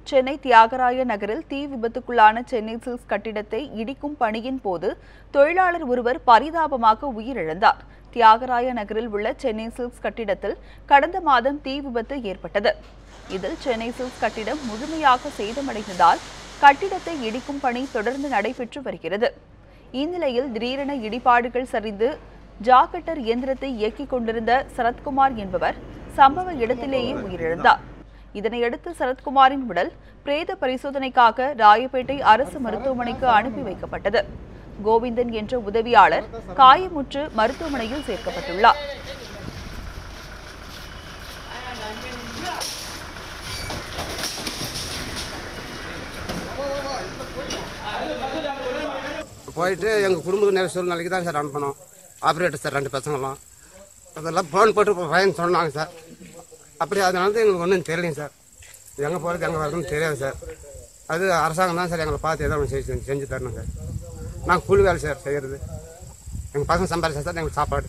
சென்னை தியாகராய நகரில் தீ விபத்துக்குள்ளான சென்னை சில்க்ஸ் கட்டிடத்தை இடிக்கும் பணியின் போது தொழிலாளர் ஒருவர் பரிதாபமாக உயிரிழந்தார். தியாகராய நகரில் உள்ள சென்னை சில்க்ஸ் கட்டிடத்தில் கடந்த மாதம் தீ விபத்து ஏற்பட்டது. இதில் சென்னை சில்க்ஸ் கட்டிடம் முழுமையாக சேதமடைந்ததால் கட்டிடத்தை இடிக்கும் பணி தொடர்ந்து நடைபெற்று வருகிறது. இந்நிலையில் திடீரென இடிபாடுகள் சரிந்து ஜாக்கட்டர் இயந்திரத்தை இயக்கிக் கொண்டிருந்த சரத்குமார் என்பவர் சம்பவ இடத்திலேயே உயிரிழந்தார். இதனையடுத்து சரத்குமாரின் உடல் பிரேத பரிசோதனைக்காக ராயப்பேட்டை அரசு மருத்துவமனைக்கு அனுப்பி வைக்கப்பட்டது. கோவிந்தன் என்ற உதவியாளர் காயமுற்று மருத்துவமனையில் சேர்க்கப்பட்டுள்ளார். போயிட்டு எங்கள் குடும்பத்துக்கு நிறைய சூழ்நிலைக்கு தான் சார் அனுப்பணும். ஆப்ரேட்டர் சார் 2 பசங்களும் அதெல்லாம் ஃபோன் போட்டு பயன் சொன்னாங்க சார். அப்படி அதனால தான் எங்களுக்கு ஒன்றும் தெரியலைங்க சார். எங்கே போகிறது எங்கே வரதுன்னு தெரியாது சார். அது அரசாங்கம் தான் சார் எங்களை பார்த்து ஏதோ ஒன்று செஞ்சு தரணும் சார். நாங்கள் கூலி வேலை சார் செய்கிறது. எங்கள் பசங்க சம்பாதிச்சா சார் எங்களுக்கு சாப்பாடு.